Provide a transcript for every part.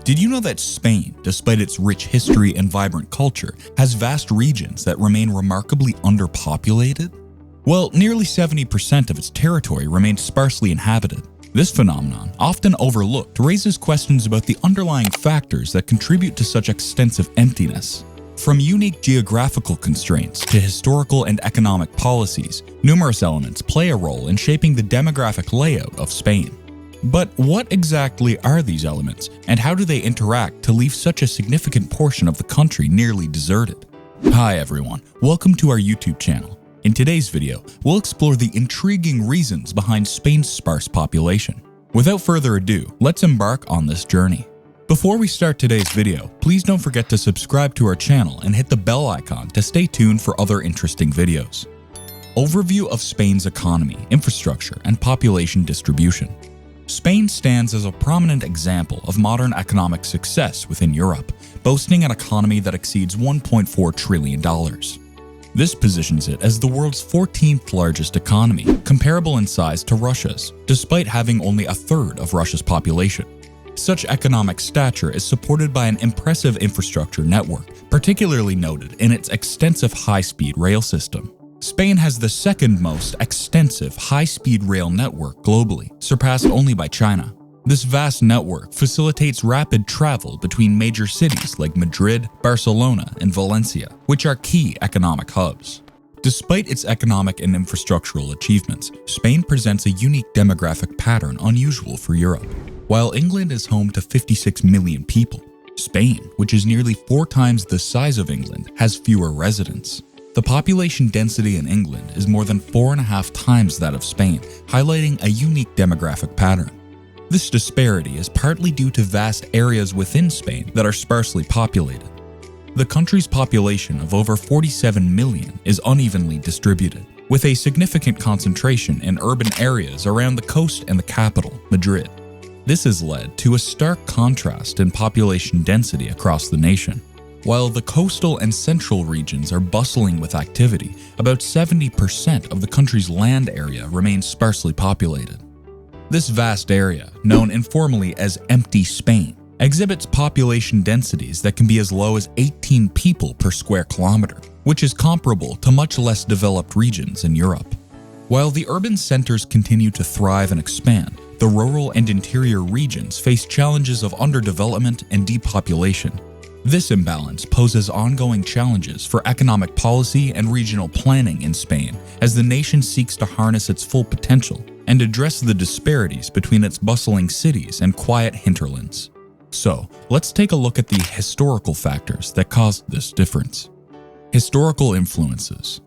Did you know that Spain, despite its rich history and vibrant culture, has vast regions that remain remarkably underpopulated? Well, nearly 70% of its territory remains sparsely inhabited. This phenomenon, often overlooked, raises questions about the underlying factors that contribute to such extensive emptiness. From unique geographical constraints to historical and economic policies, numerous elements play a role in shaping the demographic layout of Spain. But what exactly are these elements, and how do they interact to leave such a significant portion of the country nearly deserted? Hi everyone, welcome to our YouTube channel. In today's video, we'll explore the intriguing reasons behind Spain's sparse population. Without further ado, let's embark on this journey. Before we start today's video, please don't forget to subscribe to our channel and hit the bell icon to stay tuned for other interesting videos. Overview of Spain's economy, infrastructure, and population distribution. Spain stands as a prominent example of modern economic success within Europe, boasting an economy that exceeds $1.4 trillion. This positions it as the world's 14th largest economy, comparable in size to Russia's, despite having only a third of Russia's population. Such economic stature is supported by an impressive infrastructure network, particularly noted in its extensive high-speed rail system. Spain has the second most extensive high-speed rail network globally, surpassed only by China. This vast network facilitates rapid travel between major cities like Madrid, Barcelona, and Valencia, which are key economic hubs. Despite its economic and infrastructural achievements, Spain presents a unique demographic pattern unusual for Europe. While England is home to 56 million people, Spain, which is nearly 4 times the size of England, has fewer residents. The population density in England is more than 4.5 times that of Spain, highlighting a unique demographic pattern. This disparity is partly due to vast areas within Spain that are sparsely populated. The country's population of over 47 million is unevenly distributed, with a significant concentration in urban areas around the coast and the capital, Madrid. This has led to a stark contrast in population density across the nation. While the coastal and central regions are bustling with activity, about 70% of the country's land area remains sparsely populated. This vast area, known informally as Empty Spain, exhibits population densities that can be as low as 18 people per square kilometer, which is comparable to much less developed regions in Europe. While the urban centers continue to thrive and expand, the rural and interior regions face challenges of underdevelopment and depopulation. This imbalance poses ongoing challenges for economic policy and regional planning in Spain as the nation seeks to harness its full potential and address the disparities between its bustling cities and quiet hinterlands. So, let's take a look at the historical factors that caused this difference. Historical influences.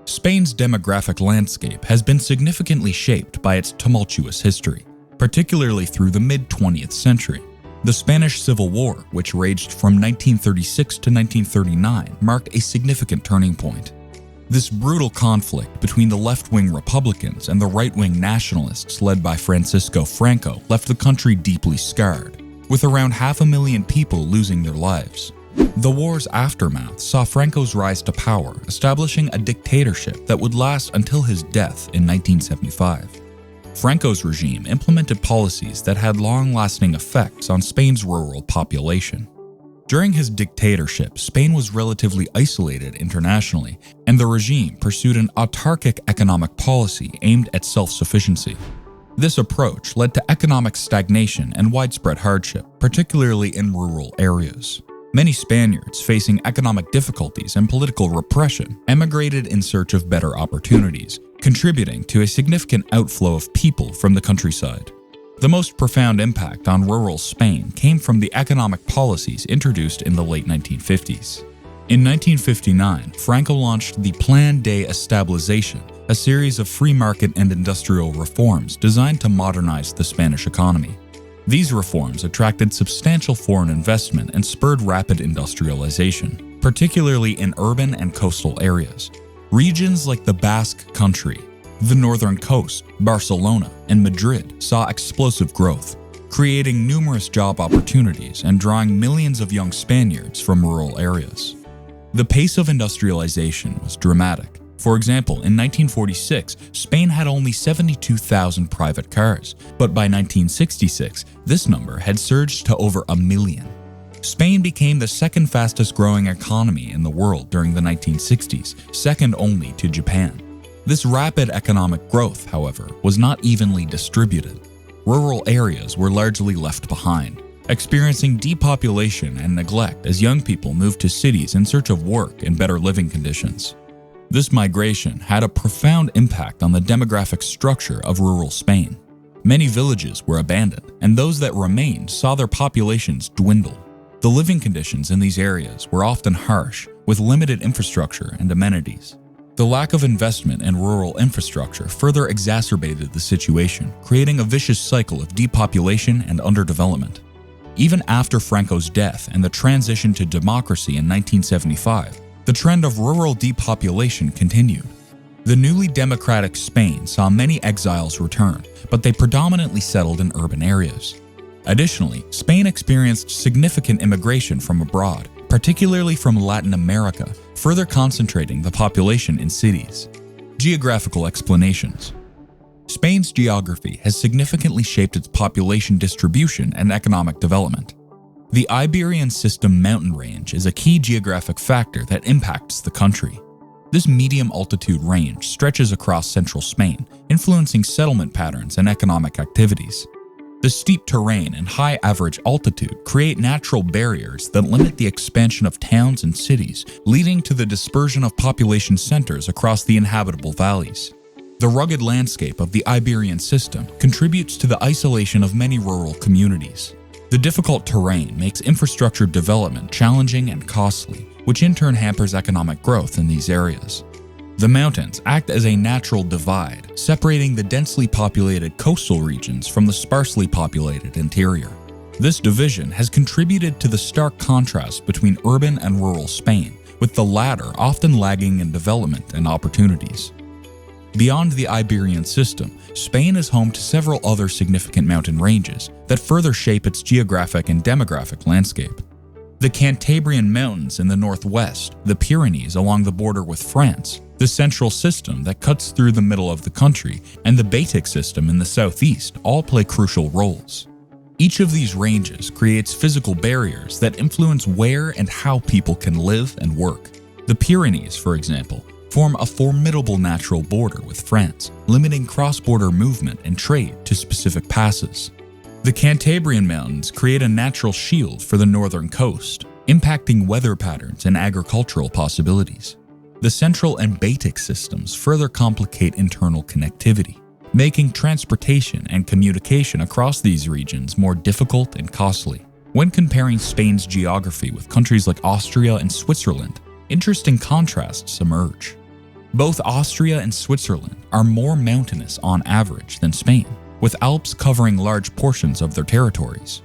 Spain's demographic landscape has been significantly shaped by its tumultuous history, particularly through the mid-20th century. The Spanish Civil War, which raged from 1936 to 1939, marked a significant turning point. This brutal conflict between the left-wing Republicans and the right-wing nationalists led by Francisco Franco left the country deeply scarred, with around 500,000 people losing their lives. The war's aftermath saw Franco's rise to power, establishing a dictatorship that would last until his death in 1975. Franco's regime implemented policies that had long-lasting effects on Spain's rural population. During his dictatorship, Spain was relatively isolated internationally, and the regime pursued an autarkic economic policy aimed at self-sufficiency. This approach led to economic stagnation and widespread hardship, particularly in rural areas. Many Spaniards facing economic difficulties and political repression emigrated in search of better opportunities, contributing to a significant outflow of people from the countryside. The most profound impact on rural Spain came from the economic policies introduced in the late 1950s. In 1959, Franco launched the Plan de Estabilización, a series of free market and industrial reforms designed to modernize the Spanish economy. These reforms attracted substantial foreign investment and spurred rapid industrialization, particularly in urban and coastal areas. Regions like the Basque Country, the northern coast, Barcelona, and Madrid saw explosive growth, creating numerous job opportunities and drawing millions of young Spaniards from rural areas. The pace of industrialization was dramatic, For example, in 1946, Spain had only 72,000 private cars, but by 1966, this number had surged to over 1 million. Spain became the second fastest growing economy in the world during the 1960s, second only to Japan. This rapid economic growth, however, was not evenly distributed. Rural areas were largely left behind, experiencing depopulation and neglect as young people moved to cities in search of work and better living conditions. This migration had a profound impact on the demographic structure of rural Spain. Many villages were abandoned, and those that remained saw their populations dwindle. The living conditions in these areas were often harsh, with limited infrastructure and amenities. The lack of investment in rural infrastructure further exacerbated the situation, creating a vicious cycle of depopulation and underdevelopment. Even after Franco's death and the transition to democracy in 1975, the trend of rural depopulation continued. The newly democratic Spain saw many exiles return, but they predominantly settled in urban areas. Additionally, Spain experienced significant immigration from abroad, particularly from Latin America, further concentrating the population in cities. Geographical explanations. Spain's geography has significantly shaped its population distribution and economic development. The Iberian System mountain range is a key geographic factor that impacts the country. This medium-altitude range stretches across central Spain, influencing settlement patterns and economic activities. The steep terrain and high average altitude create natural barriers that limit the expansion of towns and cities, leading to the dispersion of population centers across the inhabitable valleys. The rugged landscape of the Iberian System contributes to the isolation of many rural communities. The difficult terrain makes infrastructure development challenging and costly, which in turn hampers economic growth in these areas. The mountains act as a natural divide, separating the densely populated coastal regions from the sparsely populated interior. This division has contributed to the stark contrast between urban and rural Spain, with the latter often lagging in development and opportunities. Beyond the Iberian System, Spain is home to several other significant mountain ranges that further shape its geographic and demographic landscape. The Cantabrian Mountains in the northwest, the Pyrenees along the border with France, the Central System that cuts through the middle of the country, and the Baetic System in the southeast all play crucial roles. Each of these ranges creates physical barriers that influence where and how people can live and work. The Pyrenees, for example, form a formidable natural border with France, limiting cross-border movement and trade to specific passes. The Cantabrian Mountains create a natural shield for the northern coast, impacting weather patterns and agricultural possibilities. The Central and Baetic systems further complicate internal connectivity, making transportation and communication across these regions more difficult and costly. When comparing Spain's geography with countries like Austria and Switzerland, interesting contrasts emerge. Both Austria and Switzerland are more mountainous on average than Spain, with Alps covering large portions of their territories.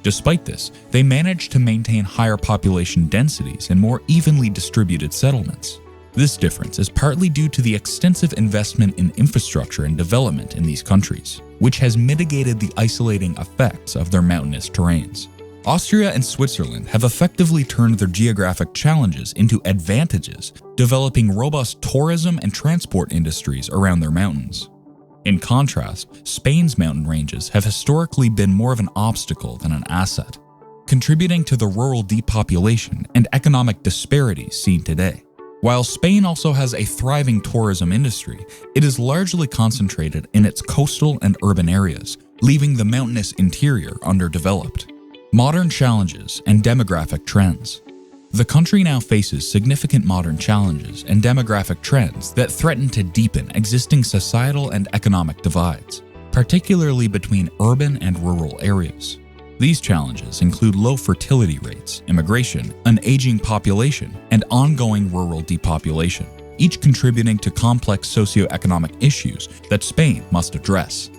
Despite this, they manage to maintain higher population densities and more evenly distributed settlements. This difference is partly due to the extensive investment in infrastructure and development in these countries, which has mitigated the isolating effects of their mountainous terrains. Austria and Switzerland have effectively turned their geographic challenges into advantages, developing robust tourism and transport industries around their mountains. In contrast, Spain's mountain ranges have historically been more of an obstacle than an asset, contributing to the rural depopulation and economic disparities seen today. While Spain also has a thriving tourism industry, it is largely concentrated in its coastal and urban areas, leaving the mountainous interior underdeveloped. Modern challenges and demographic trends. The country now faces significant modern challenges and demographic trends that threaten to deepen existing societal and economic divides, particularly between urban and rural areas. These challenges include low fertility rates, immigration, an aging population, and ongoing rural depopulation, each contributing to complex socioeconomic issues that Spain must address.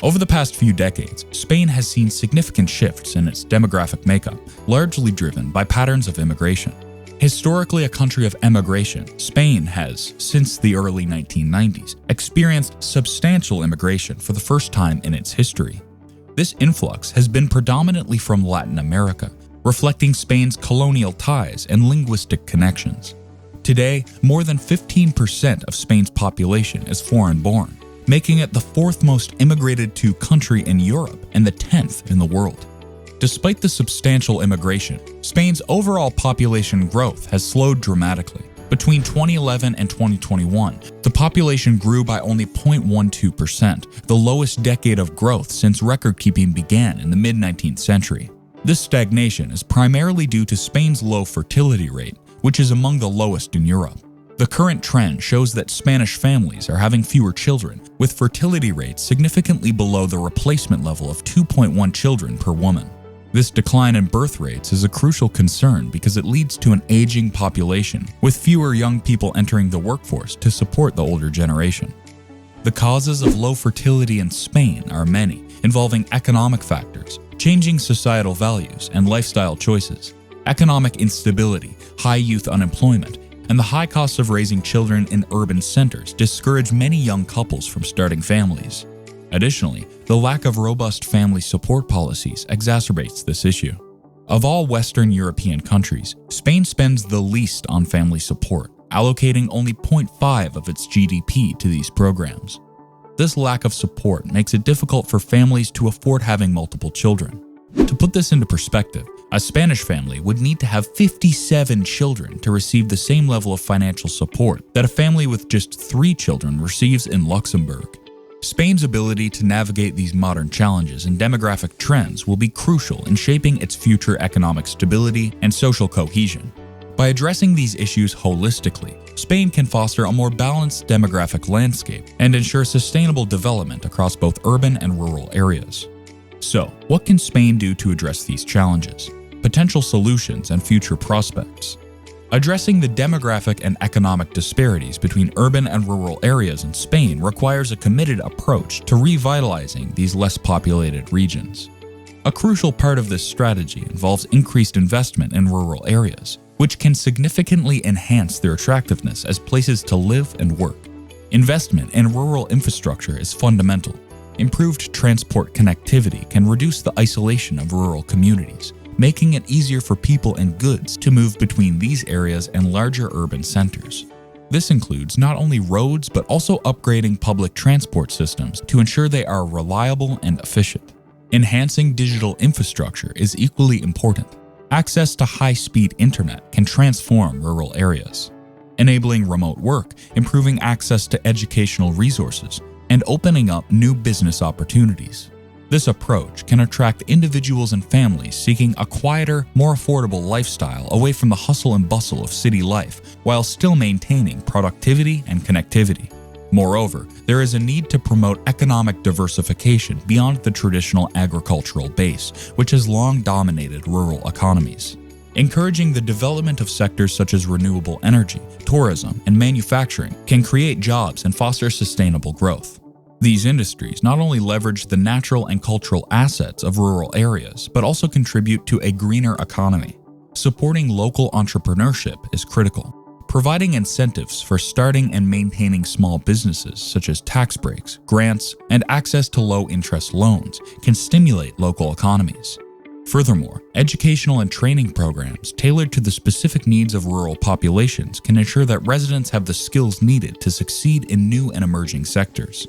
Over the past few decades, Spain has seen significant shifts in its demographic makeup, largely driven by patterns of immigration. Historically a country of emigration, Spain has, since the early 1990s, experienced substantial immigration for the first time in its history. This influx has been predominantly from Latin America, reflecting Spain's colonial ties and linguistic connections. Today, more than 15% of Spain's population is foreign-born, making it the fourth most immigrated to country in Europe and the 10th in the world. Despite the substantial immigration, Spain's overall population growth has slowed dramatically. Between 2011 and 2021, the population grew by only 0.12%, the lowest decade of growth since record-keeping began in the mid-19th century. This stagnation is primarily due to Spain's low fertility rate, which is among the lowest in Europe. The current trend shows that Spanish families are having fewer children, with fertility rates significantly below the replacement level of 2.1 children per woman. This decline in birth rates is a crucial concern because it leads to an aging population, with fewer young people entering the workforce to support the older generation. The causes of low fertility in Spain are many, involving economic factors, changing societal values, and lifestyle choices. Economic instability, high youth unemployment, and the high cost of raising children in urban centers discourage many young couples from starting families. Additionally, the lack of robust family support policies exacerbates this issue. Of all Western European countries, Spain spends the least on family support, allocating only 0.5% of its GDP to these programs. This lack of support makes it difficult for families to afford having multiple children. To put this into perspective, a Spanish family would need to have 57 children to receive the same level of financial support that a family with just 3 children receives in Luxembourg. Spain's ability to navigate these modern challenges and demographic trends will be crucial in shaping its future economic stability and social cohesion. By addressing these issues holistically, Spain can foster a more balanced demographic landscape and ensure sustainable development across both urban and rural areas. So, what can Spain do to address these challenges? Potential solutions and future prospects. Addressing the demographic and economic disparities between urban and rural areas in Spain requires a committed approach to revitalizing these less populated regions. A crucial part of this strategy involves increased investment in rural areas, which can significantly enhance their attractiveness as places to live and work. Investment in rural infrastructure is fundamental. Improved transport connectivity can reduce the isolation of rural communities, making it easier for people and goods to move between these areas and larger urban centers. This includes not only roads but also upgrading public transport systems to ensure they are reliable and efficient. Enhancing digital infrastructure is equally important. Access to high-speed internet can transform rural areas, enabling remote work, improving access to educational resources, and opening up new business opportunities. This approach can attract individuals and families seeking a quieter, more affordable lifestyle away from the hustle and bustle of city life, while still maintaining productivity and connectivity. Moreover, there is a need to promote economic diversification beyond the traditional agricultural base, which has long dominated rural economies. Encouraging the development of sectors such as renewable energy, tourism, and manufacturing can create jobs and foster sustainable growth. These industries not only leverage the natural and cultural assets of rural areas, but also contribute to a greener economy. Supporting local entrepreneurship is critical. Providing incentives for starting and maintaining small businesses, such as tax breaks, grants, and access to low-interest loans, can stimulate local economies. Furthermore, educational and training programs tailored to the specific needs of rural populations can ensure that residents have the skills needed to succeed in new and emerging sectors.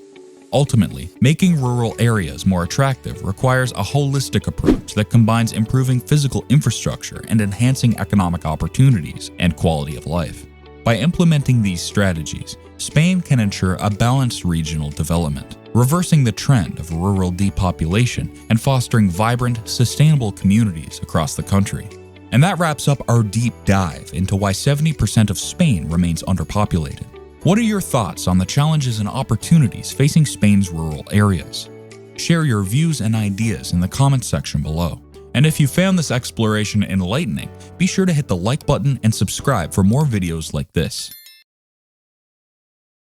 Ultimately, making rural areas more attractive requires a holistic approach that combines improving physical infrastructure and enhancing economic opportunities and quality of life. By implementing these strategies, Spain can ensure a balanced regional development, reversing the trend of rural depopulation and fostering vibrant, sustainable communities across the country. And that wraps up our deep dive into why 70% of Spain remains underpopulated. What are your thoughts on the challenges and opportunities facing Spain's rural areas? Share your views and ideas in the comments section below. And if you found this exploration enlightening, be sure to hit the like button and subscribe for more videos like this.